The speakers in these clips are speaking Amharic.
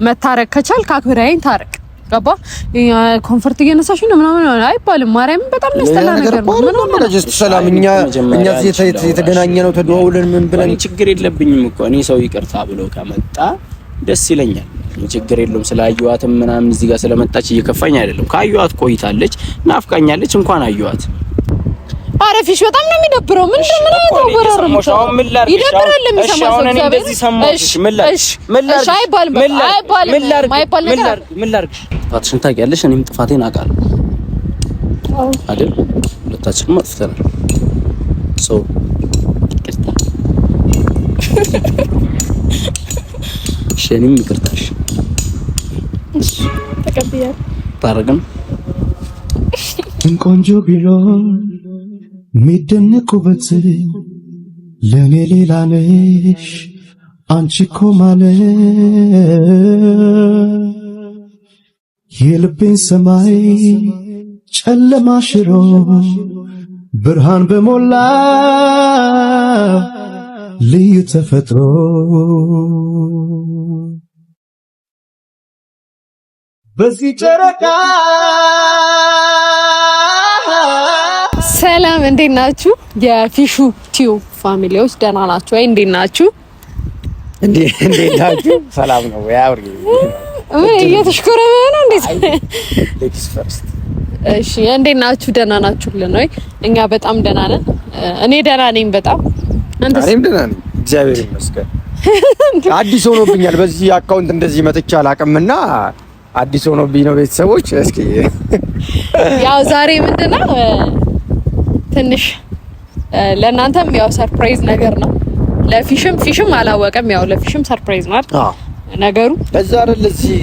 መታረቅ ከቻልክ አክብረኸኝ ታረቅ። ገባ? ኮንፈርት እየነሳሽ ነው ምናምን አይባልም። ማርያም በጣም ያስጠላ ነገር ነው። ምን ነው ለጀስት ሰላም እኛ የተገናኘ ነው ተደዋውለን ምን ብለን ችግር የለብኝም እኮ እኔ ሰው ይቅርታ ብሎ ከመጣ ደስ ይለኛል። ችግር የለውም። ስላየዋትም ምናምን እዚህ ጋር ስለመጣች እየከፋኝ አይደለም። ካየዋት ቆይታለች፣ ናፍቃኛለች። እንኳን አየዋት አረፊሽ በጣም ነው የሚደብረው። ምን ተወራረም ይደብራል። ለሚሰማው ሰው እንደዚህ ሰማሽ ምላሽ አይባልም። ጥፋትሽን ታውቂያለሽ፣ እኔም ጥፋቴን አውቃለሁ አይደል? ሁለታችንም አጥፍተናል። ሶ ይቅርታ ሸኒም ይቅርታሽ ተቀበያለሁ። ታረቅም ቆንጆ ቢሆን ሚደነቁበት ለኔ ሌላ ነሽ አንቺ እኮ ማለት የልቤን ሰማይ ጨለማ ሽሮ ብርሃን በሞላ ልዩ ተፈጥሮ በዚህ ጨረቃ። ሰላም እንዴት ናችሁ? የፊሹ ቲዩብ ፋሚሊዎች ደህና ናችሁ ወይ? እንዴት ናችሁ? እንዴት ናችሁ? ሰላም ነው ወይ? አውሪ እየተሽኮረመ ነው እንዴት? ሌክስ ፈርስት። እሺ እንዴት ናችሁ? ደህና ናችሁልን ወይ? እኛ በጣም ደህና ነን። እኔ ደህና ነኝ በጣም። እኔም ደህና ነኝ እግዚአብሔር ይመስገን። አዲስ ሆኖብኛል በዚህ አካውንት እንደዚህ መጥቻ አላውቅምና አዲስ ሆኖብኝ ነው ቤተሰቦች። እስኪ ያው ዛሬ ምንድነው ትንሽ ለእናንተም ያው ሰርፕራይዝ ነገር ነው። ፊሽም አላወቀም። ያው ለፊሽም ሰርፕራይዝ ነው ነገሩ። በዛ አይደል እዚህ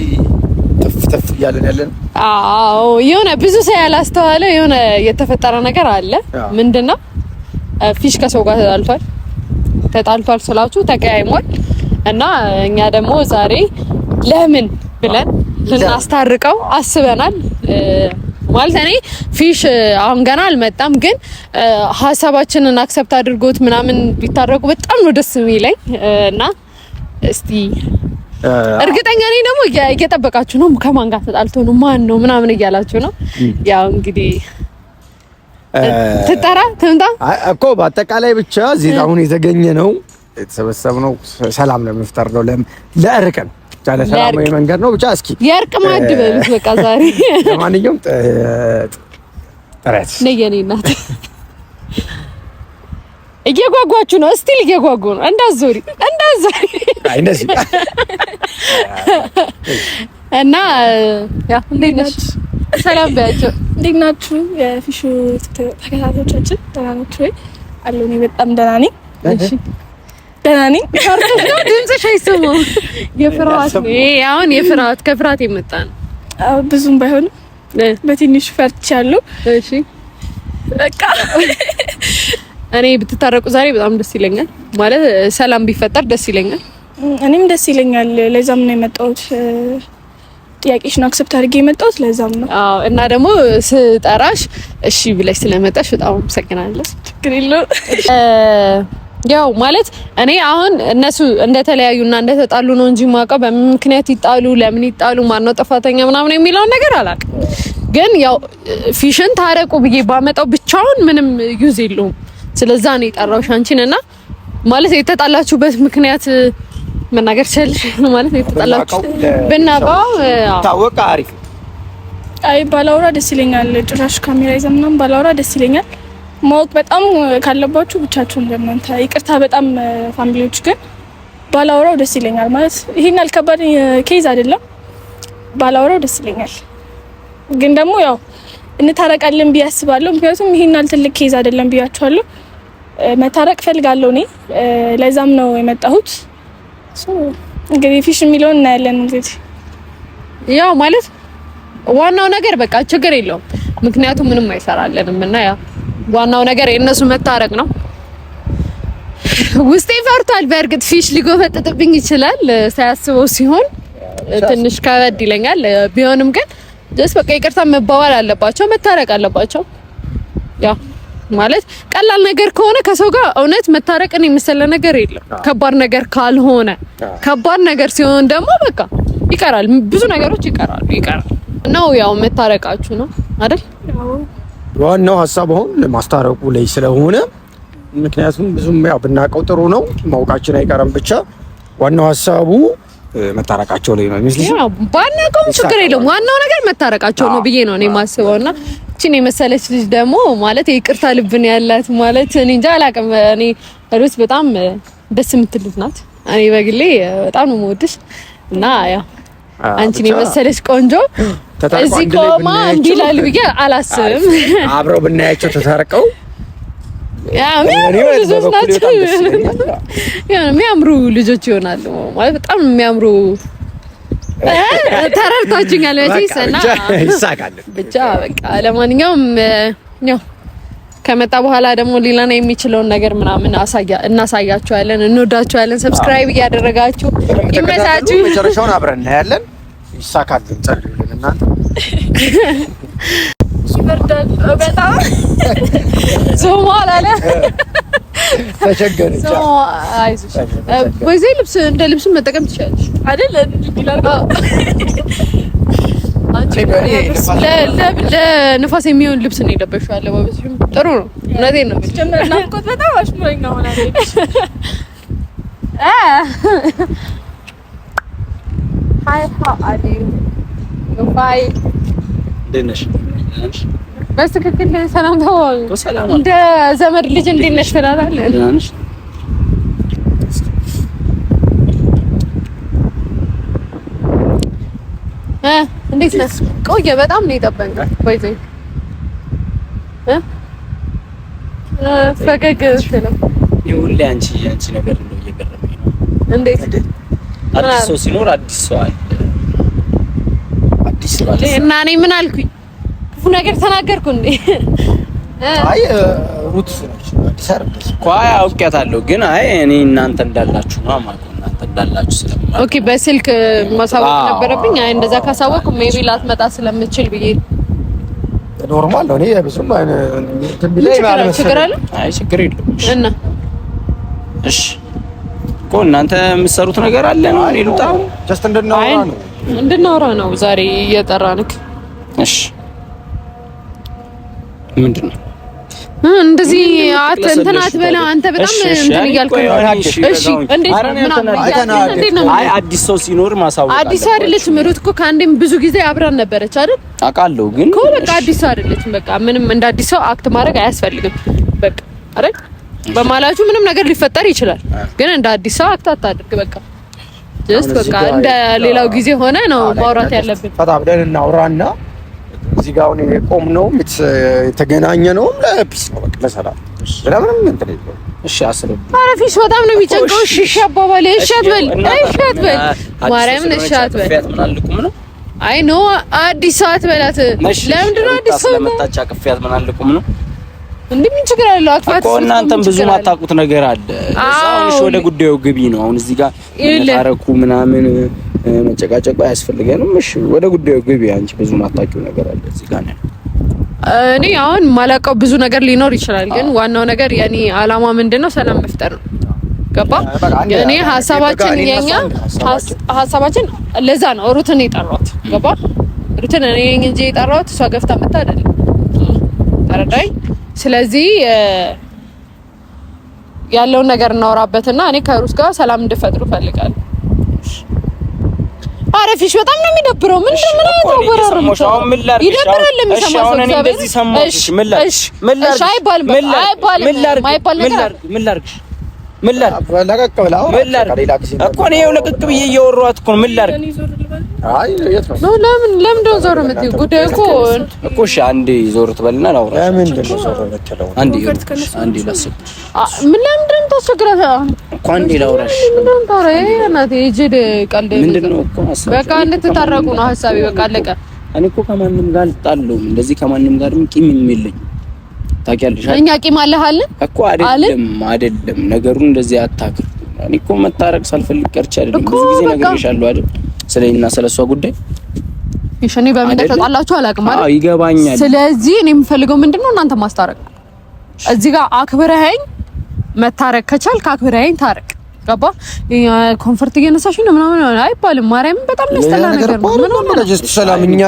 ተፍ እያለን ያለን። አዎ የሆነ ብዙ ሰው ያላስተዋለው የሆነ የተፈጠረ ነገር አለ። ምንድነው ፊሽ ከሰው ጋር ተጣልቷል ስላችሁ ተቀያይሟል። እና እኛ ደግሞ ዛሬ ለምን ብለን ልናስታርቀው አስበናል። ማለት እኔ ፊሽ አሁን ገና አልመጣም፣ ግን ሀሳባችንን አክሰፕት አድርጎት ምናምን ቢታረቁ በጣም ነው ደስ የሚለኝ። እና እስቲ እርግጠኛ ነኝ ደግሞ እየጠበቃችሁ ነው፣ ከማን ጋር ተጣልቶ ነው ማን ነው ምናምን እያላችሁ ነው። ያው እንግዲህ ትምጣ እኮ በአጠቃላይ ብቻ እዚህ አሁን የተገኘ ነው የተሰበሰብነው ሰላም ለመፍጠር ነው፣ ለእርቅ ነው። ቻለ ሰላማዊ መንገድ ነው ብቻ። እስኪ የእርቅ ማዕድ በሉት በቃ ዛሬ። ለማንኛውም ጥረት ነየኔ እናት እየጓጓችሁ ነው፣ እስቲ እየጓጉ ነው። እንዳዞሪ አይ እንደዚህ እና ያው እንዴት ነሽ? ሰላም በያቸው። እንዴት ናችሁ? የፊሹ ተከታታዮቻችን ደህና ናችሁ ወይ? አለሁ እኔ በጣም ደህና ነኝ። እሺ ደህና ነኝ። ድምፅሽ አይሰማም። የፍርሃት ነው ይሄ። አሁን ከፍርሃት የመጣ ነው። ብዙም ባይሆንም በትንሹ ፈርቻለሁ። እሺ በቃ እኔ ብትታረቁ ዛሬ በጣም ደስ ይለኛል። ማለት ሰላም ቢፈጠር ደስ ይለኛል። እኔም ደስ ይለኛል። ለዛም ነው የመጣሁት። ጥያቄሽን አክሰፕት አድርጌ የመጣሁት ለዛም ነው። አዎ እና ደግሞ ስጠራሽ እሺ ብለሽ ስለመጣሽ በጣም አመሰግናለሁ። ችግር የለውም። ያው ማለት እኔ አሁን እነሱ እንደተለያዩና እንደተጣሉ ነው እንጂ ማውቀው በምን ምክንያት ይጣሉ፣ ለምን ይጣሉ፣ ማን ነው ጥፋተኛ ምናምን የሚለውን ነገር አላውቅም። ግን ያው ፊሽን ታረቁ ብዬ ባመጣው ብቻውን ምንም ዩዝ የለውም። ስለዛ ነው የጠራሁሽ አንቺን። እና ማለት የተጣላችሁበት ምክንያት መናገር ቻልሽ? ማለት የተጣላችሁ ብናውቀው ታወቀ አሪፍ። አይ ባላውራ ደስ ይለኛል። ጭራሽ ካሜራ ይዘን ምናምን ባላውራ ደስ ይለኛል። ማወቅ በጣም ካለባችሁ ብቻችሁን ለእናንተ ይቅርታ። በጣም ፋሚሊዎች ግን ባላውራው ደስ ይለኛል። ማለት ይሄን አልከባድ ኬዝ አይደለም። ባላውራው ደስ ይለኛል። ግን ደግሞ ያው እንታረቃለን ብዬ አስባለሁ። ምክንያቱም ይሄን ትልቅ ኬዝ አይደለም ብያችኋለሁ። መታረቅ ፈልጋለሁ እኔ። ለዛም ነው የመጣሁት። እንግዲህ ፊሽ የሚለውን እናያለን። እንግዲህ ያው ማለት ዋናው ነገር በቃ ችግር የለውም። ምክንያቱም ምንም አይሰራልንም እና ያው ዋናው ነገር የነሱ መታረቅ ነው። ውስጤ ፈርቷል። በእርግጥ ፊሽ ሊጎፈጥጥብኝ ይችላል ሳያስበው ሲሆን ትንሽ ከበድ ይለኛል። ቢሆንም ግን ጀስት በቃ ይቅርታ መባባል አለባቸው፣ መታረቅ አለባቸው። ያው ማለት ቀላል ነገር ከሆነ ከሰው ጋር እውነት መታረቅን የመሰለ ነገር የለም። ከባድ ነገር ካልሆነ፣ ከባድ ነገር ሲሆን ደግሞ በቃ ይቀራል፣ ብዙ ነገሮች ይቀራል ነው ያው መታረቃችሁ ነው አይደል? ዋናው ሀሳብ አሁን ለማስታረቁ ላይ ስለሆነ ምክንያቱም ብዙም ያው ብናውቀው ጥሩ ነው፣ ማውቃችን አይቀርም። ብቻ ዋናው ሀሳቡ መታረቃቸው ላይ ነው የሚመስልሽ? ያው ባናውቀውም ችግር የለውም። ዋናው ነገር መታረቃቸው ነው ብዬ ነው እኔ የማስበውና እቺን የመሰለች ልጅ ደግሞ ማለት ይቅርታ ልብን ያላት ማለት እኔ እንጃ አላውቅም። እኔ ሩት በጣም ደስ የምትል ልጅ ናት። እኔ በግሌ በጣም ነው የምወድሽ እና ያው አንቺን የመሰለች ቆንጆ እዚህ ቆማ እንዲላል ብዬ አላስብም። አብረው ብናያቸው ተታርቀው የሚያምሩ ልጆች ይሆናሉ ማለት በጣም የሚያምሩ ተረድታችኛል መቼስ እና ብቻ በቃ ለማንኛውም ያው ከመጣ በኋላ ደግሞ ሌላ ነው የሚችለውን ነገር ምናምን እናሳያችኋለን። እንወዳችኋለን። ሰብስክራይብ እያደረጋችሁ ይመሳችሁ። መጨረሻውን አብረን እናያለን። ይሳካልን። ጸልዩልን እናንተ። ይበርዳል በጣም ዞማ አላለ ተቸገረች። አይዞሽ በዚህ ልብስ እንደ ልብስ መጠቀም ትችላለሽ አይደል? አንቺ ለንፋስ የሚሆን ልብስ ነው የለበሽው። አለባበስሽም ጥሩ ነው። እውነቴን ነው። ጀመር ናፍቆት በጣም አሽሙረኛ ሆናለች። ሃይ ሃው አር ዩ ባይ ደነሽ በትክክል ሰላም ተባሉ። እንደ ዘመድ ልጅ እንዴት ነሽ ትላለህ? ደናንሽ እንዴት ነህ? ቆየ በጣም ነው የጠበቀኝ። ወይዘይ ፈገግ ስለው ይሁን አንቺ ነገር ነው እየገረመኝ ነው። እንዴት አዲስ ሰው ሲኖር አዲስ ሰው አለ። አዲስ ሰው አለ እና እኔ ምን አልኩኝ? ክፉ ነገር ተናገርኩ እንዴ? አይ ሩት ነች አዲስ አይደለች እኮ አውቄያታለሁ። ግን አይ እኔ እናንተ እንዳላችሁ ነው ማለት ነው። እናንተ እንዳላችሁ ስለማውቅ ኦኬ፣ በስልክ ማሳወቅ ነበረብኝ። አይ እንደዛ ካሳወቅኩ ሜቢ ላትመጣ ስለምትችል ብዬ ኖርማል ነው። እኔ ብዙም ችግር አለ? አይ ችግር የለውም። እና እሺ እኮ እናንተ የምትሰሩት ነገር አለ ነው። እኔ ልውጣ ጀስት እንድናወራ ነው ዛሬ እየጠራንክ። እሺ ምንድን ነው እንደዚህ እንትን አትበላ አንተ በጣም እንትን እያልክ ነው። እሺ እንዴት ነው? አይ አዲስ ሰው ሲኖር ማሳወቅ አዲስ ሰው አይደለችም ሩት እኮ ከአንዴም ብዙ ጊዜ አብራን ነበረች አይደል? አውቃለሁ። ግን እኮ በቃ አዲስ ሰው አይደለችም። በቃ ምንም እንደ አዲስ ሰው አክት ማድረግ አያስፈልግም። በቃ አይደል? በማላችሁ ምንም ነገር ሊፈጠር ይችላል። ግን እንደ አዲስ ሰው አክት አታድርግ። በቃ ጀስት በቃ እንደ ሌላው ጊዜ ሆነ ነው ማውራት ያለብን። ፈታ ብለን እናውራና እዚህ ጋር ነው የቆምነው የተገናኘነው ለፒስ ነው። በቃ ለሰላም ለምንም እንትን የለውም። እሺ አስረው አረፊሽ በጣም ነው የሚጨንቀው። እሺ አባባሌ እሺ አትበል ማርያምን እሺ አትበል። ምን አልኩም ነው? አይ ኖ አዲስ ሰው አትበላት። ለምንድን ነው አዲስ ሰው ለመጣቻ ቅፍያት ምን አልኩም ነው? እንዴ ምን ችግር አለው? አጥፋት እኮ እናንተም ብዙ ማታውቁት ነገር አለ። አሁን ወደ ጉዳዩ ግቢ ነው። አሁን እዚህ ጋር ታረኩ ምናምን መጨቃጨቁ አያስፈልገንም። እሺ ወደ ጉዳዩ ግቢ። አንቺ ብዙ ማታውቂው ነገር አለ እዚህ ጋር ነው። እኔ አሁን ማላውቀው ብዙ ነገር ሊኖር ይችላል፣ ግን ዋናው ነገር የኔ አላማ ምንድነው? ሰላም መፍጠር ነው። ገባ? እኔ ሀሳባችን ሀሳባችን ለዛ ነው ሩትን የጠራሁት። ገባ? ሩትን እኔ እንጂ የጠራሁት እሷ ገፍታ መጣ አይደለም። ተረዳኝ። ስለዚህ ያለውን ነገር እናወራበትና እኔ ከሩት ጋር ሰላም እንድፈጥሩ ፈልጋለሁ። አረፊሽ በጣም ነው የሚደብረው። ምን ይደብራል? ለምን ዞር የምትይው? ጉዳዩ እኮ እሺ፣ አንዴ ዞር ትበልና ላውራ። ለምንድን ነው ዞር የምትለው? አንዴ ላስብ። ምን ለምንድን ነው ታስቸግራት እኮ? አንዴ ላውራሽ። በቃ እንድትታረቁ ነው ሀሳቤ። በቃ አለቀ። እኔ እኮ ከማንም ጋር አልጣለሁም። እንደዚህ ከማንም ጋርም ቂም የለኝም። ታውቂያለሽ አይደል? እኛ ቂም አለህ እኮ አይደለም። ነገሩን እንደዚህ አታክር። እኔ እኮ መታረቅ ሳልፈልግ ቀርቼ አይደለም። ብዙ ጊዜ ነግሬሻለሁ አይደል? ስለኔና ስለሷ ጉዳይ እኔ በምን ተጣላችሁ አላውቅም አይደል? አዎ ይገባኛል። ስለዚህ እኔ የምፈልገው ምንድነው እናንተ ማስታረቅ። እዚህ ጋር አክብረኸኝ መታረቅ ከቻልክ አክብረኸኝ ታረቅ። ገባ ኮንፈርት እየነሳሽ ነው ምናምን አይባልም። ማርያምን በጣም ያስጠላ ነገር ነው። ምን ነው ጀስት ሰላም እኛ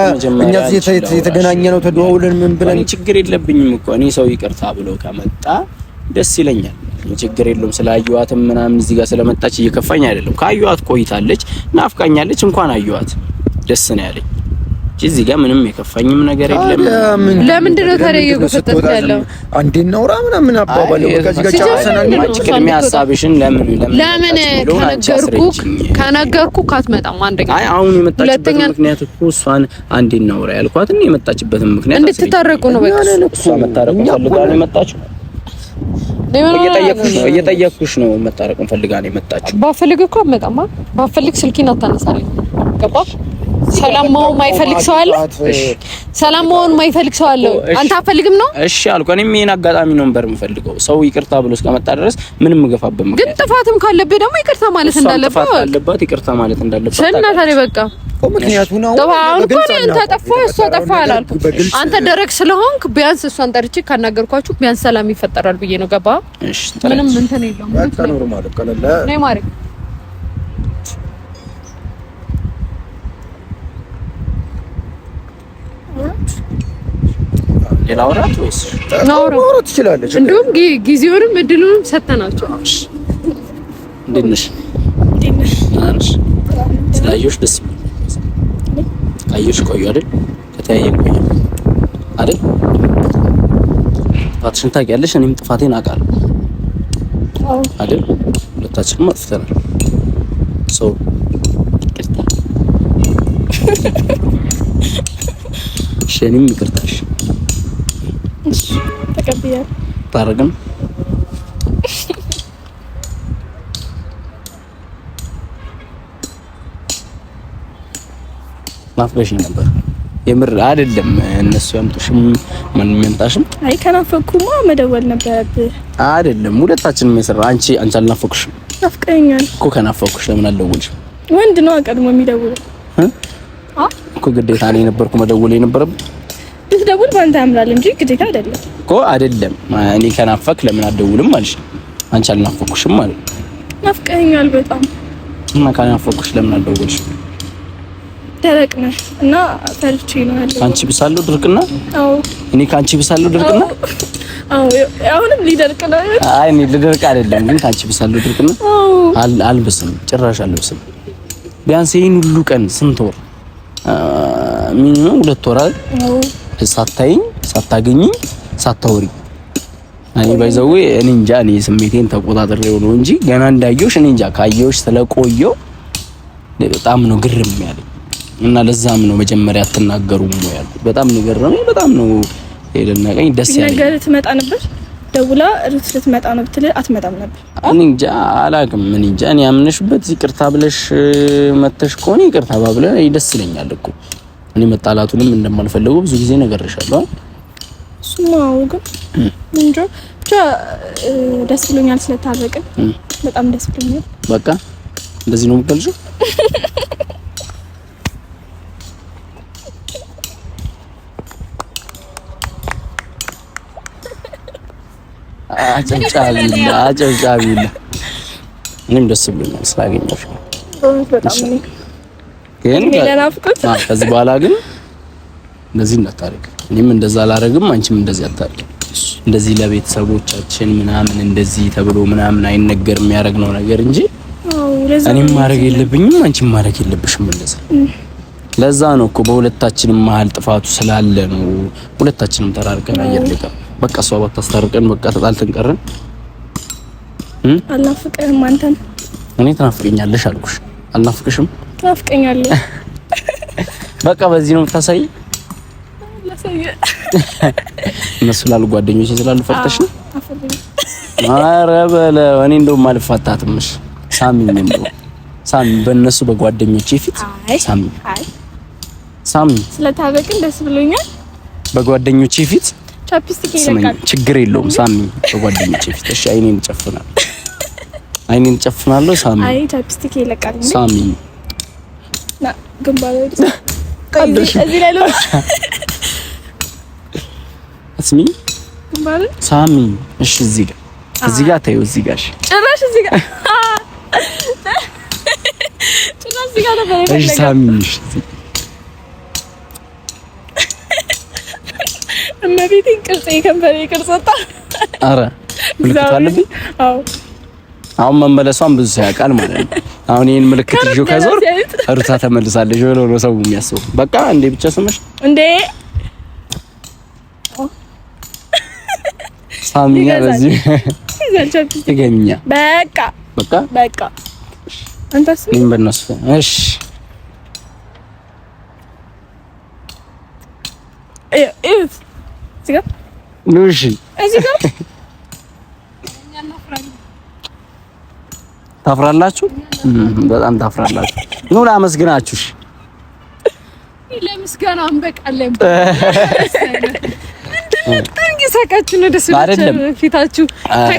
የተገናኘ ነው ተደዋውለን ምን ብለን ችግር የለብኝም እኮ እኔ ሰው ይቅርታ ብሎ ከመጣ ደስ ይለኛል። ችግር የለውም። ስላየዋትም ምናምን እዚህ ጋር ስለመጣች እየከፋኝ አይደለም። ካየዋት ቆይታለች፣ ናፍቃኛለች። እንኳን አየዋት ደስ ነው ያለኝ። እዚህ ጋር ምንም የከፋኝም ነገር የለም። ለምንድን ነው ታዲያ እየጎተተሽ ያለው? አንዴ እናውራ ምናምን አባባለው ከዚህ ጋር ቻሰናል። ቅድሚያ ሐሳብሽን ለምን ከነገርኩ ካትመጣም አንደኛ አይ አሁን የመጣችበት ምክንያት እኮ እሷን አንዴ እናውራ ያልኳት እና የመጣችበትን ምክንያት እንድትታረቁ ነው። በቃ እሷ መታረቁ ፈልጋ ነው የመጣችው። እየጠየኩሽ ነው። መታረቁን ፈልጋ ነው የመጣችው። ባፈልግ እኮ አትመጣም። ባፈልግ ስልኪን አታነሳልኝ። ገባሽ? ሰላም መሆን ማይፈልግ ሰው አለ። ሰላም መሆን ማይፈልግ ሰው አለ። አንተ አፈልግም ነው? እሺ አልኩ። እኔም ይሄን አጋጣሚ ነው ነበር የምፈልገው። ሰው ይቅርታ ብሎ እስከመጣ ድረስ ምንም ገፋበት ማለት ግን ጥፋትም ካለብህ ደግሞ ይቅርታ ማለት እንዳለበት ይቅርታ ማለት እንዳለበት ታዲያ በቃ ምክንያቱ ነው። አሁን እኮ አንተ ጠፋ እሷ ጠፋ አላልኩም። አንተ ደረቅ ስለሆንክ ቢያንስ እሷን ጠርቼ ካናገርኳችሁ ቢያንስ ሰላም ይፈጠራል ብዬ ነው። ገባ? እሺ ምንም እንትን የለውም። ኖርማል ከለለ ነይ ማሪ ሌላ ወራት ወይስ ወራት ትችላለች። እንደውም ጊዜውንም እድሉንም ሰተናቸው። እንዴት ነሽ? ስላየሁሽ ደስ ይላል። ካየሁሽ ቆዩ አይደል? ከተያየን ቆዩ አይደል? ጥፋትሽን ታውቂያለሽ፣ እኔም ጥፋቴን አውቃለሁ አይደል? ሁለታችንም አጥፍተናል። ሰው ይቅርታ እኔም ይቅርታሽ ተቀበያለሁ። ታረግም ናፍቀሽኝ ነበር። የምር አይደለም እነሱ ያምጡሽም ማንም ያምጣሽም። አይ ከናፈኩማ መደወል ነበረብህ። አይደለም ሁለታችንም የሰራ አንቺ አልናፈኩሽም? ናፍቀኛል እኮ። ከናፈኩሽ ለምን አልደውልሽም? ወንድ ነው ቀድሞ የሚደውለው እኮ። ግዴታ እኔ ነበርኩ መደወል የነበረብኝ? ብትደውል ባንተ ያምራል እንጂ ግዴታ አይደለም እኮ። አይደለም እኔ ከናፈክ ለምን አትደውልም አልሽ? አንቺ አልናፈኩሽም ማለት ናፍቀኛል በጣም። እና ከናፈኩሽ ለምን አትደውልሽም? ደረቅ ነህ እና ፈርቼ ነው ያለው። አንቺ ብሳለሁ ድርቅና? አዎ እኔ ካንቺ ብሳለሁ ድርቅና? አዎ አሁንም ሊደርቅ ነው። አይ እኔ ልደርቅ አይደለም ግን ካንቺ ብሳለሁ ድርቅና? አልብስም፣ ጭራሽ አልብስም። ቢያንስ ይሄን ሁሉ ቀን ስንት ወር ሚኒመም 2 ወር አይደል ሳታይኝ ሳታገኝኝ ሳታወሪ እኔ ባይዘው እኔ እንጃ እኔ ስሜቴን ተቆጣጥሬው ነው እንጂ ገና እንዳየሁሽ እኔ እንጃ ካየሁሽ ስለቆየው በጣም ነው ግርም ያለኝ እና ለዛም ነው መጀመሪያ አትናገሩም ነው ያልኩት። በጣም ነው ገረመኝ። በጣም ነው የደነቀኝ። ደስ ያለኝ ነገር ትመጣ ነበር ደውላ ሩት ልትመጣ ነው ብትል አትመጣም ነበር። እኔ እንጃ አላውቅም። እኔ እንጃ እኔ አምነሽበት ይቅርታ ብለሽ መተሽ ከሆነ ይቅርታ ባብለን ደስ ይለኛል እኮ። እኔ መጣላቱንም እንደማልፈልገው ብዙ ጊዜ ነገርሻለሁ። እሱማው ግን እንጆ ብቻ ደስ ብሎኛል ስለታረቅን። በጣም ደስ ብሎኛል። በቃ እንደዚህ ነው የምገልጸው። አጨብጫቢላ እኔም ደስ ብሎኛል ስላገኘሁሽ። በጣም ነው ግን ከዚህ በኋላ ግን እንደዚህ እንዳታረግ። እኔም እንደዛ አላረግም፣ አንቺም እንደዚህ አታረግ። እንደዚህ ለቤተሰቦቻችን ምናምን እንደዚህ ተብሎ ምናምን አይነገርም የሚያደርግነው ነገር እንጂ እኔም ማድረግ የለብኝም አንቺም ማድረግ የለብሽም እንደዛ። ለዛ ነው እኮ በሁለታችንም መሀል ጥፋቱ ስላለ ነው ሁለታችንም ተራርቀን አየርልቀ በቃ እሷ ባታስታርቀን በቃ ተጣልተን ቀረን። አልናፍቅህም አንተን? እኔ ትናፍቀኛለሽ አልኩሽ። አልናፍቅሽም? ትናፍቀኛለህ። በቃ በዚህ ነው የምታሳይ። እነሱ ላሉ ጓደኞቼ ስላሉ ፈርተሽ ነው? ኧረ በለው እኔ እንደውም አልፋታትም። እሺ ሳሚኝ ነው ሳሚ፣ በእነሱ በጓደኞቼ ፊት ሳሚ ሳሚ ስለታረቅን ደስ ብሎኛል። በጓደኞቼ ፊት ቻፕስቲክ ይለቃል። ችግር የለውም ሳሚ፣ በጓደኞቼ ፊት እሺ። አይኔን ጨፍናለሁ ሳሚ። አይ ቻፕስቲክ ይለቃል ሳሚ። ና ግንባር እዚህ ላይ ነው አስሚ ግንባር ሳሚ። እሺ እዚህ ጋር ታዩ፣ እዚህ ጋር እሺ፣ ጭራሽ እዚህ ጋር እዚህ ጋር ነበር። እሺ ሳሚሽ እመቤቴን ቅርጽ የከንፈሬ ቅርጽ ወጣ። አረ ምልክት አለብኝ። አዎ አሁን መመለሷን ብዙ ሰው ያውቃል ማለት ነው። አሁን ይሄን ምልክት ይዤው ከዞር ሩታ ተመልሳለች ብሎ ነው ሰው የሚያስበው። በቃ እንዴ ብቻ ስምሽ እንዴ ሳሚኛ በዚህ ትገኛ በቃ በቃ በቃ አንተስ ምን በነሱ እሺ እስ ሲጋ ኑሽ እዚህ ጋር ታፍራላችሁ፣ በጣም ታፍራላችሁ። ኑ ላመስግናችሁ። ለምስጋና አንበቃለን። ታንኪ ሳቃችሁ ነው ደስ ይላል ፊታችሁ።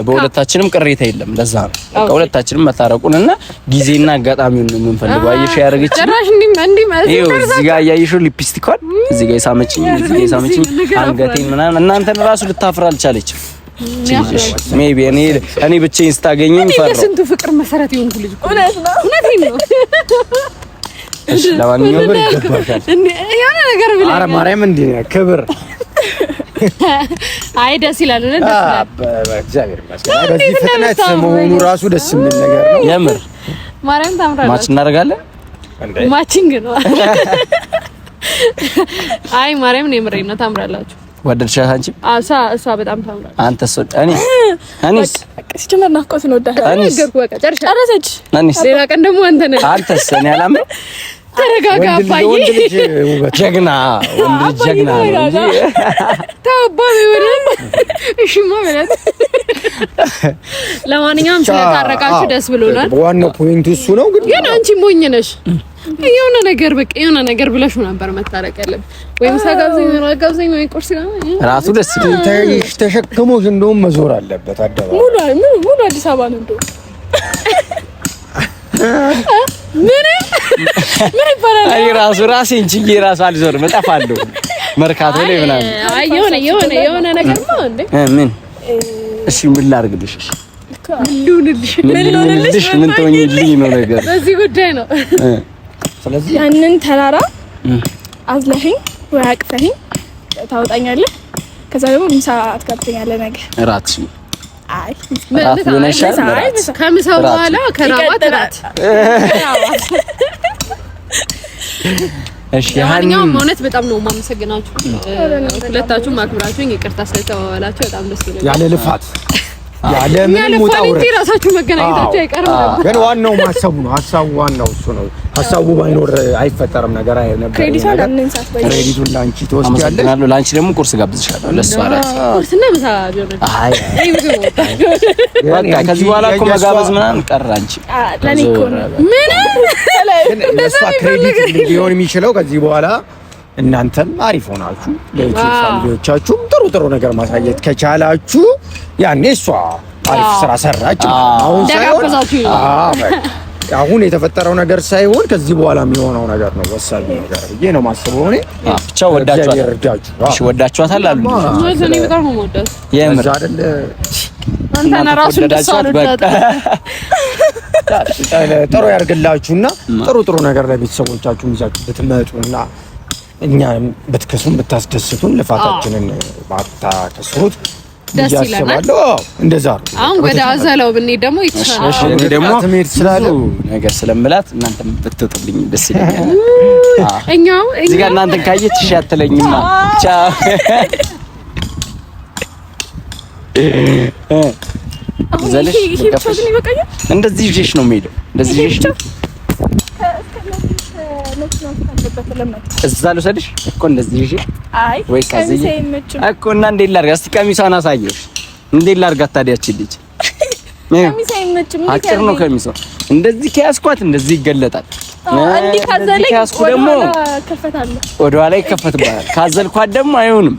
በሁለታችንም ቅሬታ የለም። ለዛ ነው በቃ ሁለታችንም መታረቁንና ጊዜና አጋጣሚውን ነው የምንፈልገው። አየሽ ያረጋች ጭራሽ እንዲህ ማለት ነው። እዚህ ጋር ያየሽው ሊፕስቲኳን እዚህ ጋር የሳመችኝ አንገቴን ምናምን እናንተን ራሱ ልታፍራ አልቻለችም። ሜቢ እኔ ብቻዬን ስታገኘኝ ፈራው። ስንቱ ፍቅር መሰረት የሆንኩ ልጅ እውነት ነው። እውነቴን ነው። እሺ ለማንኛውም ይገባሻል። የሆነ ነገር ብለህ ኧረ ማርያም እንዴ ክብር አይ ደስ ይላል። ደስ ይላል። በእግዚአብሔር ይመስገን። በዚህ ፍጥነት መሆኑ ራሱ ደስ የሚል ነገር ነው። የምር ማርያም ታምራለች። ማች እናደርጋለን። ማቺንግ ነው። አይ ማርያም ነው የምሬን ነው። ታምራላችሁ። ወደድሻት አንቺ? እሷ በጣም ታምራለች። አንተስ? እኔስ ሲጀመር ናፍቆት ነው ዳታ ነገርኩ። በቃ ጨረሰች። እኔስ ሌላ ቀን ደግሞ አንተ ነህ። አንተስ? እኔ አላምነው። ተረጋጋ አባዬ። ወንድ ልጅ ጀግና ወንድ ልጅ ጀግና ነው እንጂ ታባቢ ወደ እሺማ ማለት ለማንኛውም ስለታረቃችሁ ደስ ብሎናል። ዋናው ፖይንቱ እሱ ነው። ግን አንቺ ሞኝ ነሽ። የሆነ ነገር በቃ የሆነ ነገር ብለሽ ነበር መታረቅ ያለብን። ወይም ሳጋብዘኝ ወይ ቁርስ ጋር ራሱ ደስ ይላል። ተሸክሞሽ እንደውም መዞር አለበት አደባባይ ሙሉ አዲስ አበባ ነው እንደው ምን ይባላል? አይ ራሴን ችዬ ራሱ አልዞርም እጠፋለሁ። መርካቶ ላይ ምናምን አይ የሆነ ነገር ነው እንዴ? ምን እሺ ምን ላድርግልሽ? ምን ልሁንልሽ? ምን ትሆኚልኝ ነው ነገር በዚህ ጉዳይ ነው። ስለዚህ ያንን ተራራ አዝለኸኝ ወይ አቅፈኸኝ ታወጣኛለህ። ከዛ ደግሞ ምሳ አትጋብዘኛለህ ነገር እራትሽ አይ ማለት ከምሳው በኋላ ከራባት እራት። እሺ ያንኛው ማለት በጣም ነው የማመሰግናችሁ። ሁለታችሁም አክብራችሁኝ ይቅርታ ስለተባባላችሁ በጣም ደስ ይላል። ያለ ልፋት ያለ ምንም ውጣ ውረድ ራሳችሁ መገናኘታችሁ አይቀርም ነበር። ግን ዋናው ማሰቡ ነው። ሀሳቡ ዋናው እሱ ነው። ሀሳቡ ባይኖር አይፈጠርም ነገር አይነበር። ክሬዲቱን ላንቺ ትወስጃለሽ። አመሰግናለሁ። ላንቺ ደግሞ ቁርስ ጋብዝሻለሁ። ለሱ አላት ቁርስና ምሳ ቢሆን አይ በቃ ከዚህ በኋላ እኮ መጋበዝ ምናምን ቀረ። አንቺ ለኔ እኮ ግን ለሷ ክሬዲት ሊሆን የሚችለው ከዚህ በኋላ እናንተም አሪፍ ሆናችሁ ለፋሚሊዎቻችሁም ጥሩ ነገር ማሳየት ከቻላችሁ ያኔ እሷ አሪፍ ስራ ሰራች። አሁን ሳይሆን አሁን የተፈጠረው ነገር ሳይሆን ከዚህ በኋላ የሚሆነው ነገር ነው ወሳኝ ነገር ብዬ ነው የማስበው። እኔ ብቻ ወዳችኋታል አሉ እኔ በጣም ነው የምወዳት። የምር አይደለ አንተና ራሱ ጥሩ ያርግላችሁና ጥሩ ነገር ለቤተሰቦቻችሁ ይዛችሁ ብትመጡና እኛም ብትከሱን ብታስደስቱን ልፋታችንን ባታከስሩት ደስ ይላል። እንደዛ አሁን ወደ አዘለው ብንሄድ ደግሞ ይችላል። እኔ ደግሞ ትምህርት ስላለ ነገር ስለምላት እናንተም ብትጥልኝ ደስ ይለኛል። እኛው እዚህ ጋር እናንተን ካየች እሺ አትለኝማ። ቻው ዘለሽ እንደዚህ ይዤሽ ነው የምሄደው። እንደዚህ ይዤሽ እዛ ልውሰድሽ እኮ እንደዚህ ይዤ አይ ወይስ አዝዬ እኮ እና እንዴት ላድርግ? እስቲ ቀሚሷን አሳየሽ። እንዴት ላድርጋት ታዲያች ልጅ? ቀሚሷ አይመችም። አጭር ነው ቀሚሷ። እንደዚህ ከያዝኳት እንደዚህ ይገለጣል። እንዴ ካዘለኝ ከያዝኩ ደግሞ ከፈታለሁ። ወደኋላ ይከፈትባታል። ካዘልኳት ደግሞ አይሆንም።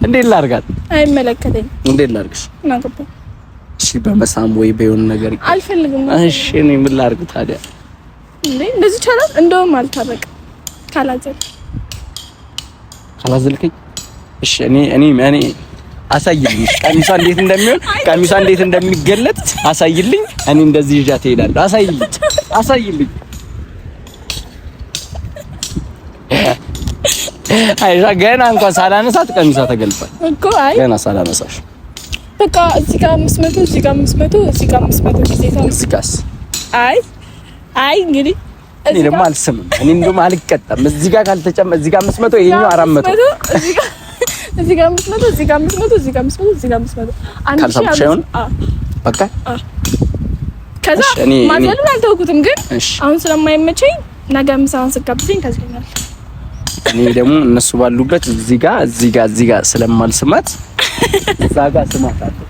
እንዴት ላድርጋት? አይመለከተኝ። እንዴት ላድርግሽ? እናንተባ እሺ በመሳም ወይ በየሆነ ነገር አልፈልግም። እሺ እኔ ምን ላድርግ ታዲያ? እንዴ እንደዚህ ይቻላል? እንደውም አልታረቅም ካላዘልከኝ እሺ እኔ አሳይልኝ። ቀሚሷ እንዴት እንደሚሆን ቀሚሷ እንዴት እንደሚገለጥ አሳይልኝ። እኔ እንደዚህ ይዣት እሄዳለሁ። አሳይልኝ አይሻ ገና እንኳን ሳላነሳት ቀሚሷ ተገልጧል እኮ። አይ ገና ሳላነሳሽ በቃ እዚህ ጋር 500 እዚህ ጋር 500 እዚህ ጋር 500 ጊዜ እዚህ ጋርስ አይ እንግዲህ እኔ ደግሞ አልስምም። እኔ እንደውም አልቀጣም። እዚህ ጋር ካልተጨመረ እዚህ ጋር 500 ይሄኛው 400 እዚህ ጋር 500 እዚህ ጋር 500 እዚህ ጋር 500 እዚህ ጋር 500 ካልሳብሻውን በቃ ከዛ ማዘሉን አልተውኩትም፣ ግን አሁን ስለማይመቸኝ ነገ ምሳውን ስጋብዘኝ ታዝገኛል። እኔ ደግሞ እነሱ ባሉበት እዚህ ጋር ስለማልስማት እዛ ጋር ስማታለሁ።